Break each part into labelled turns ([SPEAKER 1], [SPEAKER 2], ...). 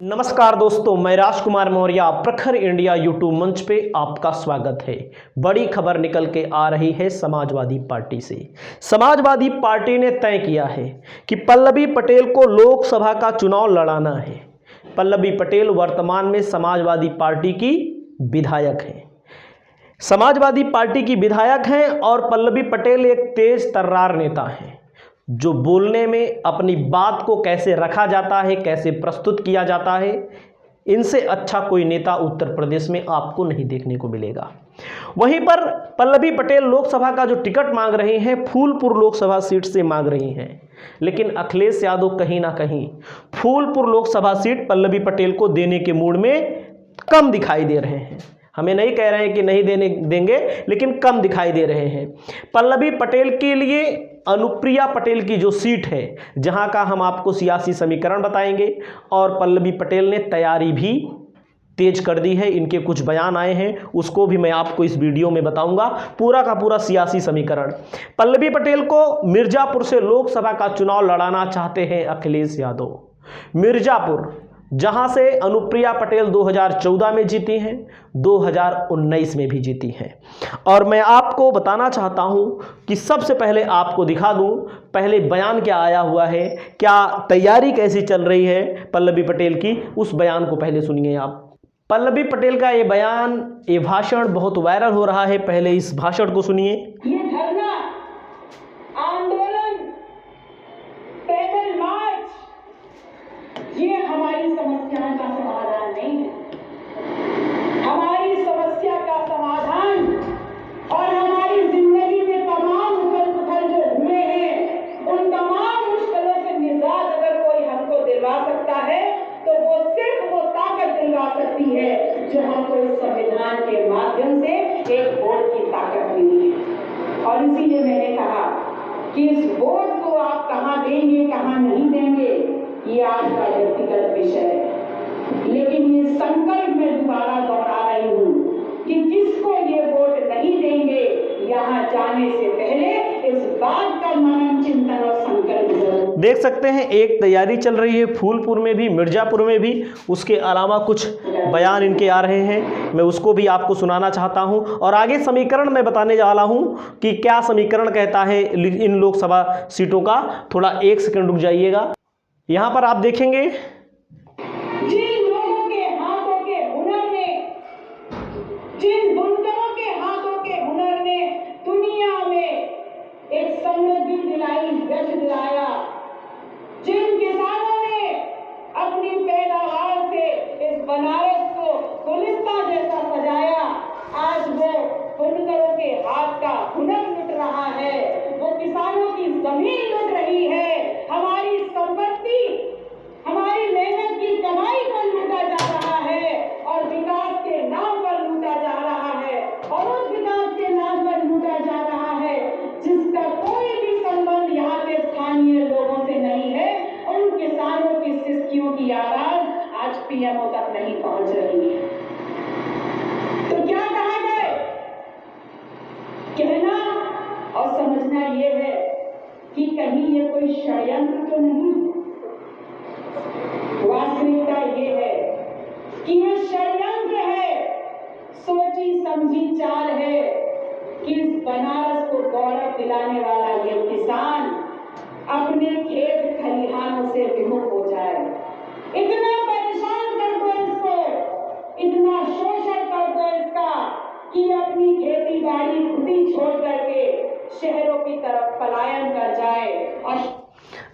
[SPEAKER 1] नमस्कार दोस्तों, मैं राजकुमार मौर्य प्रखर इंडिया यूट्यूब मंच पे आपका स्वागत है। बड़ी खबर निकल के आ रही है समाजवादी पार्टी से। समाजवादी पार्टी ने तय किया है कि पल्लवी पटेल को लोकसभा का चुनाव लड़ाना है। पल्लवी पटेल वर्तमान में समाजवादी पार्टी की विधायक हैं। समाजवादी पार्टी की विधायक हैं और पल्लवी पटेल एक तेज तर्रार नेता हैं जो बोलने में अपनी बात को कैसे रखा जाता है, कैसे प्रस्तुत किया जाता है, इनसे अच्छा कोई नेता उत्तर प्रदेश में आपको नहीं देखने को मिलेगा। वहीं पर पल्लवी पटेल लोकसभा का जो टिकट मांग रही हैं, फूलपुर लोकसभा सीट से मांग रही हैं, लेकिन अखिलेश यादव कहीं ना कहीं फूलपुर लोकसभा सीट पल्लवी पटेल को देने के मूड में कम दिखाई दे रहे हैं। हमें नहीं कह रहे हैं कि नहीं देंगे, लेकिन कम दिखाई दे रहे हैं। पल्लवी पटेल के लिए अनुप्रिया पटेल की जो सीट है, जहां का हम आपको सियासी समीकरण बताएंगे, और पल्लवी पटेल ने तैयारी भी तेज कर दी है। इनके कुछ बयान आए हैं, उसको भी मैं आपको इस वीडियो में बताऊंगा, पूरा का पूरा सियासी समीकरण। पल्लवी पटेल को मिर्जापुर से लोकसभा का चुनाव लड़ाना चाहते हैं अखिलेश यादव। मिर्जापुर, जहां से अनुप्रिया पटेल 2014 में जीती हैं, 2019 में भी जीती हैं। और मैं आपको बताना चाहता हूं कि सबसे पहले आपको दिखा दूं पहले बयान क्या आया हुआ है, क्या तैयारी कैसी चल रही है पल्लवी पटेल की, उस बयान को पहले सुनिए आप। पल्लवी पटेल का ये बयान, ये भाषण बहुत वायरल हो रहा है। पहले इस भाषण को सुनिए।
[SPEAKER 2] ये धरना, आंदोलन, पैदल मार्च, ये हमारी समस्याओं का समाधान नहीं है। हमारी समस्या का समाधान और हमारी जिंदगी में तमाम उथल-पुथल जो हुए हैं, उन तमाम मुश्किलों से निजात अगर कोई हमको दिलवा सकता है, तो वो सिर्फ वो ताकत दिलवा सकती है जो हमको इस संविधान के माध्यम से एक वोट की ताकत मिली है। और इसीलिए मैंने कहा कि इस वोट को आप कहाँ देंगे, कहाँ नहीं देंगे, ये आज का व्यक्तिगत विषय है। लेकिन ये संकल्प मैं दोबारा दोहरा रही हूँ कि जिसको ये वोट नहीं देंगे, यहाँ जाने से पहले इस बात का मनन, चिंतन और संकल्प जरूर।
[SPEAKER 1] देख सकते हैं एक तैयारी चल रही है फूलपुर में भी, मिर्जापुर में भी। उसके अलावा कुछ बयान इनके आ रहे हैं, मैं उसको भी आपको सुनाना चाहता हूं। और आगे समीकरण मैं बताने जा रहा हूं कि क्या समीकरण कहता है इन लोकसभा सीटों का। थोड़ा एक सेकंड रुक जाइएगा। यहां पर आप देखेंगे,
[SPEAKER 2] जिन लोगों के हाथों के हुनर ने, जिन बुनकरों के हाथों के हुनर ने दुनिया में एक समृद्धि दिलाई, यश दिलाया, जिन किसानों ने अपनी पैदावार से इस बनारस को गुलिस्तान जैसा सजाया, आज वो बुनकरों के हाथ का हुनर लुट रहा है, वो किसानों की जमीन लुट रही है, हमारी संपत्ति, हमारी मेहनत की कमाई पर लूटा जा रहा है और विकास के नाम पर लूटा जा रहा है। और उस विकास के नाम पर लूटा जा रहा है जिसका कोई भी संबंध यहाँ के स्थानीय लोगों से नहीं है। उन किसानों की सिसकियों की आवाज आज पीएमओ तक नहीं पहुंच रही है। तो क्या कहा जाए? कहना और समझना ये है कि कहीं ये कोई षड्यंत्र तो नहीं। वास्तविकता ये है कि ये षड्यंत्र है, सोची समझी चाल है कि इस बनारस को गौरव दिलाने वाला ये किसान अपने खेत खलिहानों से विमुख हो जाए। इतना परेशान कर दो इसको, इतना शोषण कर दो इसका कि अपनी खेती बाड़ी खुदी छोड़ करके शहरों की तरफ पलायन कर जाए। और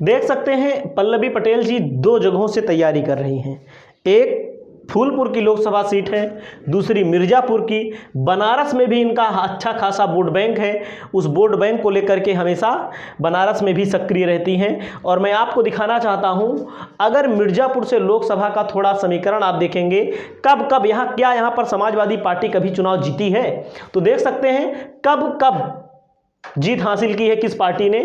[SPEAKER 1] देख सकते हैं पल्लवी पटेल जी दो जगहों से तैयारी कर रही हैं। एक फूलपुर की लोकसभा सीट है, दूसरी मिर्जापुर की। बनारस में भी इनका अच्छा खासा वोट बैंक है, उस वोट बैंक को लेकर के हमेशा बनारस में भी सक्रिय रहती हैं। और मैं आपको दिखाना चाहता हूं, अगर मिर्जापुर से लोकसभा का थोड़ा समीकरण आप देखेंगे, कब कब यहाँ पर समाजवादी पार्टी कभी चुनाव जीती है, तो देख सकते हैं कब कब जीत हासिल की है किस पार्टी ने।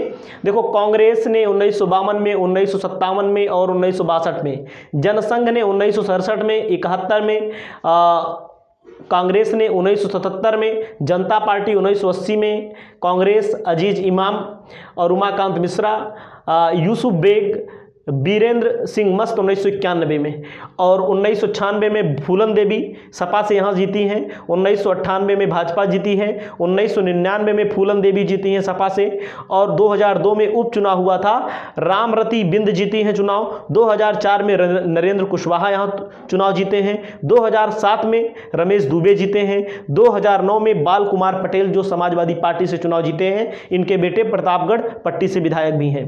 [SPEAKER 1] देखो, कांग्रेस ने 1952 में, 1957 में और 1962 में, जनसंघ ने 1967 में, 71 में, कांग्रेस ने 1977 में, जनता पार्टी 1980 में, कांग्रेस अजीज इमाम और उमाकांत मिश्रा, यूसुफ बेग, बीरेंद्र सिंह मस्त 1991 में, और 1996 में फूलन देवी सपा से यहाँ जीती हैं, 1998 में भाजपा जीती है, 1999 में फूलन देवी जीती हैं सपा से, और 2002 में उपचुनाव हुआ था, रामरती बिंद जीती हैं चुनाव, 2004 में नरेंद्र कुशवाहा यहाँ चुनाव जीते हैं, 2007 में रमेश दुबे जीते हैं, 2009 में बाल कुमार पटेल जो समाजवादी पार्टी से चुनाव जीते हैं, इनके बेटे प्रतापगढ़ पट्टी से विधायक भी हैं।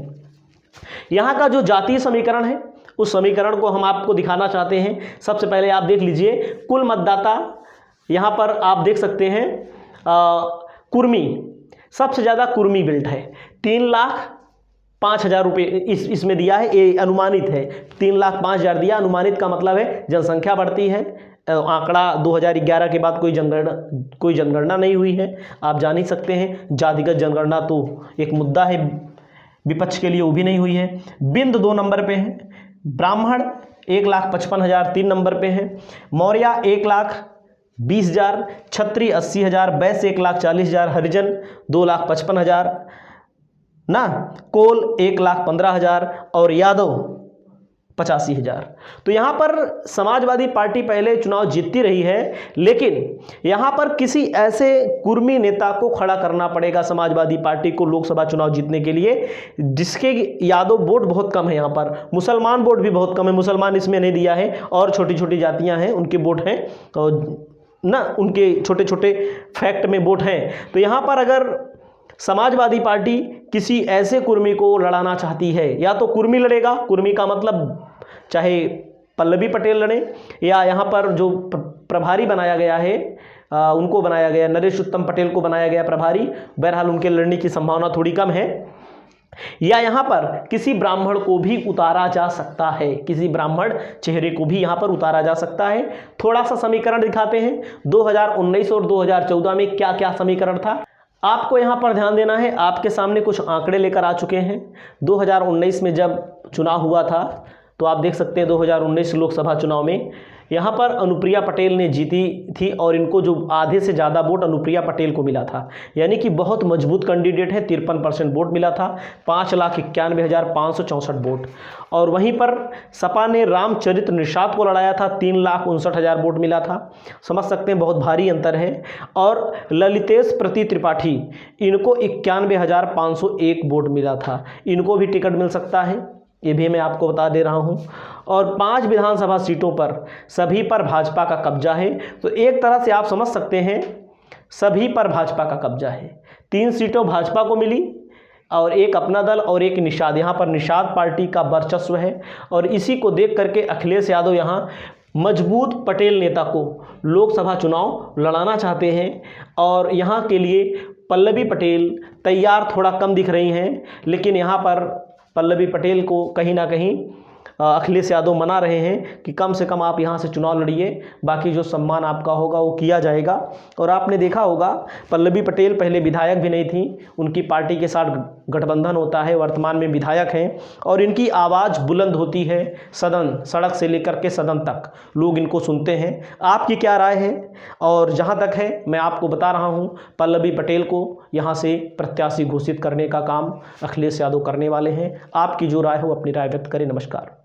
[SPEAKER 1] यहाँ का जो जातीय समीकरण है उस समीकरण को हम आपको दिखाना चाहते हैं। सबसे पहले आप देख लीजिए कुल मतदाता, यहाँ पर आप देख सकते हैं कुर्मी, सबसे ज़्यादा कुर्मी बेल्ट है, 3,05,000 रुपये इसमें दिया है, ये अनुमानित है, 3,05,000 दिया, अनुमानित का मतलब है जनसंख्या बढ़ती है, आंकड़ा 2011 के बाद कोई जनगणना नहीं हुई है, आप जान ही सकते हैं, जातिगत जनगणना तो एक मुद्दा है विपक्ष के लिए, वो भी नहीं हुई है। बिंद 2 नंबर पे है, ब्राह्मण 1,55,000 3 नंबर पे है, मौर्य 1,20,000, क्षत्रिय 80,000, वैश्य 1,40,000, हरिजन 2,55,000 ना, कोल 1,15,000 और यादव 85,000। तो यहाँ पर समाजवादी पार्टी पहले चुनाव जीतती रही है, लेकिन यहाँ पर किसी ऐसे कुर्मी नेता को खड़ा करना पड़ेगा समाजवादी पार्टी को लोकसभा चुनाव जीतने के लिए, जिसके यादव वोट बहुत कम है, यहाँ पर मुसलमान वोट भी बहुत कम है, मुसलमान इसमें नहीं दिया है, और छोटी छोटी जातियाँ हैं उनके वोट हैं ना, उनके छोटे छोटे फैक्ट में वोट हैं। तो यहाँ पर अगर समाजवादी पार्टी किसी ऐसे कुर्मी को लड़ाना चाहती है, या तो कुर्मी लड़ेगा, कुर्मी का मतलब चाहे पल्लवी पटेल लड़े, या यहाँ पर जो प्रभारी बनाया गया है उनको बनाया गया, नरेश उत्तम पटेल को बनाया गया प्रभारी, बहरहाल उनके लड़ने की संभावना थोड़ी कम है, या यहाँ पर किसी ब्राह्मण को भी उतारा जा सकता है, किसी ब्राह्मण चेहरे को भी यहाँ पर उतारा जा सकता है। थोड़ा सा समीकरण दिखाते हैं 2019 और 2014 में क्या क्या समीकरण था, आपको यहाँ पर ध्यान देना है। आपके सामने कुछ आंकड़े लेकर आ चुके हैं। 2019 में जब चुनाव हुआ था तो आप देख सकते हैं 2019 लोकसभा चुनाव में यहाँ पर अनुप्रिया पटेल ने जीती थी, और इनको जो आधे से ज़्यादा वोट अनुप्रिया पटेल को मिला था, यानी कि बहुत मजबूत कैंडिडेट है, 53% वोट मिला था, 5,91,564 वोट। और वहीं पर सपा ने रामचरित्र निषाद को लड़ाया था, 3,59,000 वोट मिला था, समझ सकते हैं बहुत भारी अंतर है। और ललितेश प्रति त्रिपाठी, इनको 91,501 वोट मिला था, इनको भी टिकट मिल सकता है, ये भी मैं आपको बता दे रहा हूँ। और 5 विधानसभा सीटों पर सभी पर भाजपा का कब्जा है, तो एक तरह से आप समझ सकते हैं सभी पर भाजपा का कब्जा है। 3 सीटों भाजपा को मिली और एक अपना दल और एक निषाद, यहाँ पर निषाद पार्टी का वर्चस्व है, और इसी को देख करके अखिलेश यादव यहाँ मजबूत पटेल नेता को लोकसभा चुनाव लड़ाना चाहते हैं, और यहाँ के लिए पल्लवी पटेल तैयार थोड़ा कम दिख रही हैं, लेकिन यहाँ पर पल्लवी पटेल को कहीं ना कहीं अखिलेश यादव मना रहे हैं कि कम से कम आप यहाँ से चुनाव लड़िए, बाकी जो सम्मान आपका होगा वो किया जाएगा। और आपने देखा होगा पल्लवी पटेल पहले विधायक भी नहीं थी, उनकी पार्टी के साथ गठबंधन होता है, वर्तमान में विधायक हैं, और इनकी आवाज़ बुलंद होती है, सड़क से लेकर के सदन तक लोग इनको सुनते हैं। आपकी क्या राय है? और जहाँ तक है मैं आपको बता रहा हूँ, पल्लवी पटेल को यहाँ से प्रत्याशी घोषित करने का काम अखिलेश यादव करने वाले हैं। आपकी जो राय हो अपनी राय व्यक्त करें। नमस्कार।